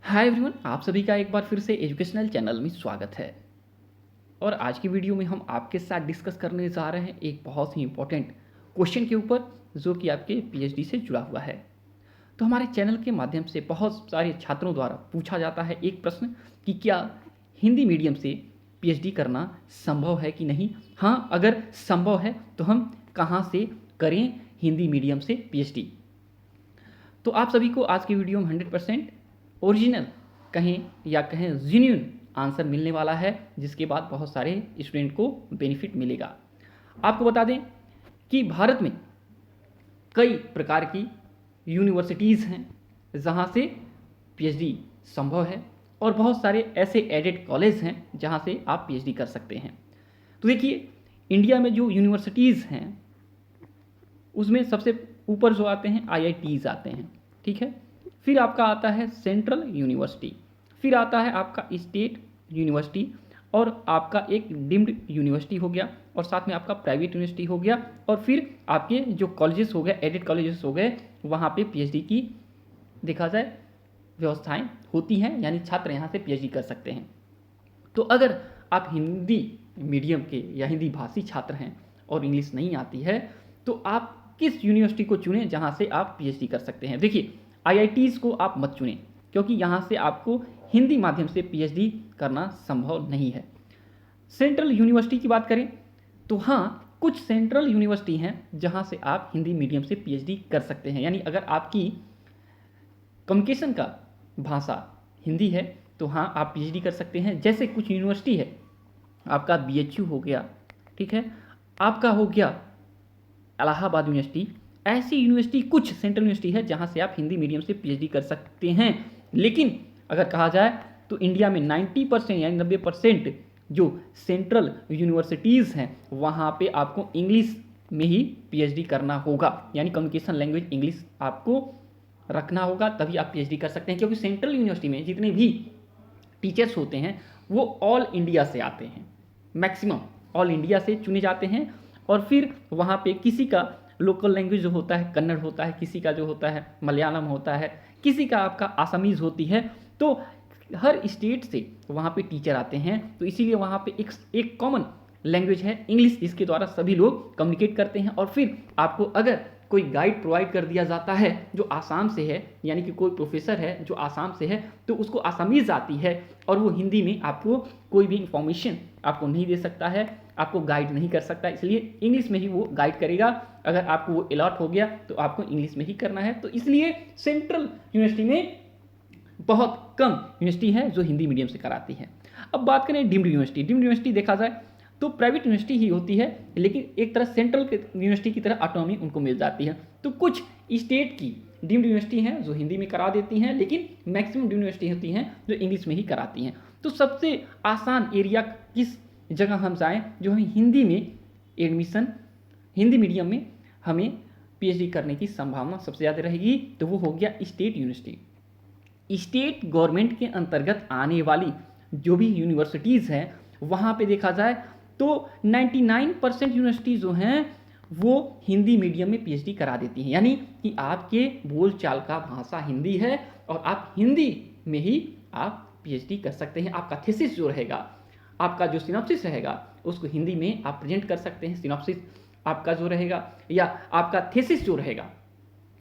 Hi everyone, आप सभी का एक बार फिर से एजुकेशनल चैनल में स्वागत है। और आज की वीडियो में हम आपके साथ डिस्कस करने जा रहे हैं एक बहुत ही इंपॉर्टेंट क्वेश्चन के ऊपर, जो कि आपके पीएचडी से जुड़ा हुआ है। तो हमारे चैनल के माध्यम से बहुत सारे छात्रों द्वारा पूछा जाता है एक प्रश्न कि क्या हिंदी मीडियम से पीएचडी करना संभव है कि नहीं। हाँ, अगर संभव है तो हम कहाँ से करें हिंदी मीडियम से पीएचडी। तो आप सभी को आज की वीडियो में 100% ओरिजिनल कहें या कहें जेन्युइन आंसर मिलने वाला है, जिसके बाद बहुत सारे स्टूडेंट को बेनिफिट मिलेगा। आपको बता दें कि भारत में कई प्रकार की यूनिवर्सिटीज़ हैं जहां से पीएचडी संभव है, और बहुत सारे ऐसे एडेड कॉलेज हैं जहां से आप पीएचडी कर सकते हैं। तो देखिए, इंडिया में जो यूनिवर्सिटीज़ हैं उसमें सबसे ऊपर जो आते हैं आईआईटीज़ आते हैं, ठीक है। फिर आपका आता है सेंट्रल यूनिवर्सिटी, फिर आता है आपका स्टेट यूनिवर्सिटी, और आपका एक डीम्ड यूनिवर्सिटी हो गया, और साथ में आपका प्राइवेट यूनिवर्सिटी हो गया, और फिर आपके जो कॉलेजेस हो गए, एडेड कॉलेजेस हो गए, वहाँ पे पीएचडी की देखा जाए व्यवस्थाएं होती हैं, यानी छात्र यहाँ से पीएचडी कर सकते हैं। तो अगर आप हिंदी मीडियम के या हिंदी भाषी छात्र हैं और इंग्लिश नहीं आती है, तो आप किस यूनिवर्सिटी को चुनें जहाँ से आप पीएचडी कर सकते हैं। देखिए, आईआईटीज़ को आप मत चुनें, क्योंकि यहाँ से आपको हिंदी माध्यम से पीएचडी करना संभव नहीं है। सेंट्रल यूनिवर्सिटी की बात करें तो हाँ, कुछ सेंट्रल यूनिवर्सिटी हैं जहाँ से आप हिंदी मीडियम से पीएचडी कर सकते हैं। यानी अगर आपकी कम्युनिकेशन का भाषा हिंदी है तो हाँ, आप पीएचडी कर सकते हैं। जैसे कुछ यूनिवर्सिटी है, आपका बीएचयू हो गया, ठीक है, आपका हो गया इलाहाबाद यूनिवर्सिटी। ऐसी यूनिवर्सिटी कुछ सेंट्रल यूनिवर्सिटी है जहाँ से आप हिंदी मीडियम से पीएचडी कर सकते हैं। लेकिन अगर कहा जाए तो इंडिया में 90% यानी 90% जो सेंट्रल यूनिवर्सिटीज़ हैं वहाँ पे आपको इंग्लिश में ही पीएचडी करना होगा, यानी कम्युनिकेशन लैंग्वेज इंग्लिश आपको रखना होगा, तभी आप पीएचडी कर सकते हैं। क्योंकि सेंट्रल यूनिवर्सिटी में जितने भी टीचर्स होते हैं वो ऑल इंडिया से आते हैं, मैक्सिमम ऑल इंडिया से चुने जाते हैं। और फिर वहाँ पे किसी का लोकल लैंग्वेज जो होता है कन्नड़ होता है, किसी का जो होता है मलयालम होता है, किसी का आपका आसामीज़ होती है। तो हर स्टेट से वहाँ पे टीचर आते हैं, तो इसीलिए वहाँ पे एक कॉमन लैंग्वेज है इंग्लिश, जिसके द्वारा सभी लोग कम्युनिकेट करते हैं। और फिर आपको अगर कोई गाइड प्रोवाइड कर दिया जाता है जो आसाम से है, यानी कि कोई प्रोफेसर है जो आसाम से है, तो उसको आसामीज़ आती है और वो हिंदी में आपको कोई भी इंफॉर्मेशन आपको नहीं दे सकता है, आपको गाइड नहीं कर सकता, इसलिए इंग्लिश में ही वो गाइड करेगा। अगर आपको वो अलॉट हो गया तो आपको इंग्लिश में ही करना है। तो इसलिए सेंट्रल यूनिवर्सिटी में बहुत कम यूनिवर्सिटी है जो हिंदी मीडियम से कराती है। अब बात करें डीम्ड यूनिवर्सिटी। डीम्ड यूनिवर्सिटी देखा जाए तो प्राइवेट यूनिवर्सिटी ही होती है, लेकिन एक तरह सेंट्रल यूनिवर्सिटी की तरह ऑटोनॉमी उनको मिल जाती है। तो कुछ स्टेट की डीम्ड यूनिवर्सिटी हैं जो हिंदी में करा देती हैं, लेकिन मैक्सिमम यूनिवर्सिटी होती हैं जो इंग्लिश में ही कराती हैं। तो सबसे आसान एरिया किस जगह हम जाएं जो हमें हिंदी में एडमिशन, हिंदी मीडियम में हमें पीएचडी करने की संभावना सबसे ज़्यादा रहेगी, तो वो हो गया स्टेट यूनिवर्सिटी। स्टेट गवर्नमेंट के अंतर्गत आने वाली जो भी यूनिवर्सिटीज़ हैं वहाँ पे देखा जाए तो 99% यूनिवर्सिटी जो हैं वो हिंदी मीडियम में पीएचडी करा देती हैं। यानी कि आपके बोलचाल का भाषा हिंदी है और आप हिंदी में ही आप पीएचडी कर सकते हैं। आपका थीसिस जो रहेगा, आपका जो सिनॉप्सिस रहेगा, उसको हिंदी में आप प्रेजेंट कर सकते हैं। सिनॉप्सिस आपका जो रहेगा या आपका थीसिस जो रहेगा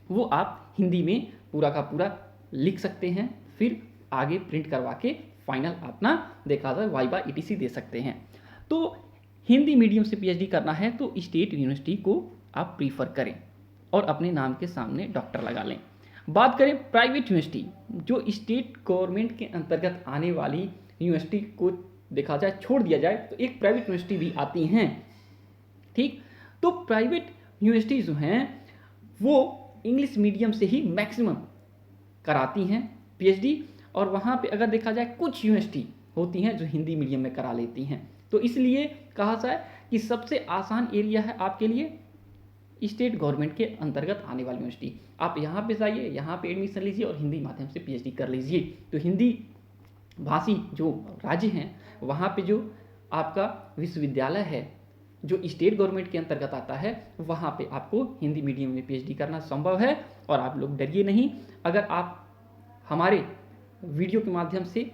वो आप हिंदी में पूरा का पूरा लिख सकते हैं, फिर आगे प्रिंट करवा के फाइनल अपना देखा जाए वाइवा ईटीसी दे सकते हैं। तो हिंदी मीडियम से पीएचडी करना है तो स्टेट यूनिवर्सिटी को आप प्रीफर करें और अपने नाम के सामने डॉक्टर लगा लें। बात करें प्राइवेट यूनिवर्सिटी, जो स्टेट गवर्नमेंट के अंतर्गत आने वाली यूनिवर्सिटी को देखा जाए, छोड़ दिया जाए, तो एक प्राइवेट यूनिवर्सिटी भी आती हैं, ठीक। तो प्राइवेट यूनिवर्सिटी जो हैं वो इंग्लिश मीडियम से ही मैक्सिमम कराती हैं पीएचडी, और वहाँ पे अगर देखा जाए कुछ यूनिवर्सिटी होती हैं जो हिंदी मीडियम में करा लेती हैं। तो इसलिए कहा जाए कि सबसे आसान एरिया है आपके लिए स्टेट गवर्नमेंट के अंतर्गत आने वाली यूनिवर्सिटी। आप यहाँ पे जाइए, यहाँ पे एडमिशन लीजिए और हिंदी माध्यम से पीएचडी कर लीजिए। तो हिंदी भाषी जो राज्य हैं वहाँ पे जो आपका विश्वविद्यालय है जो स्टेट गवर्नमेंट के अंतर्गत आता है, वहाँ पे आपको हिंदी मीडियम में पीएचडी करना संभव है। और आप लोग डरिए नहीं, अगर आप हमारे वीडियो के माध्यम से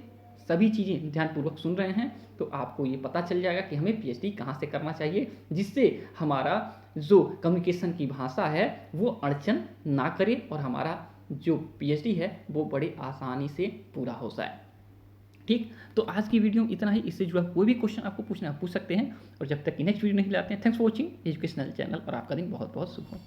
सभी चीज़ें ध्यानपूर्वक सुन रहे हैं तो आपको ये पता चल जाएगा कि हमें पीएचडी कहाँ से करना चाहिए, जिससे हमारा जो कम्युनिकेशन की भाषा है वो अड़चन ना करे और हमारा जो पीएचडी है वो बड़े आसानी से पूरा हो जाए। ठीक, तो आज की वीडियो इतना ही। इससे जुड़ा कोई भी क्वेश्चन आपको पूछना है पूछ सकते हैं, और जब तक कि नेक्स्ट वीडियो नहीं लाते हैं, thanks for watching educational channel, और आपका दिन बहुत बहुत शुभ हो।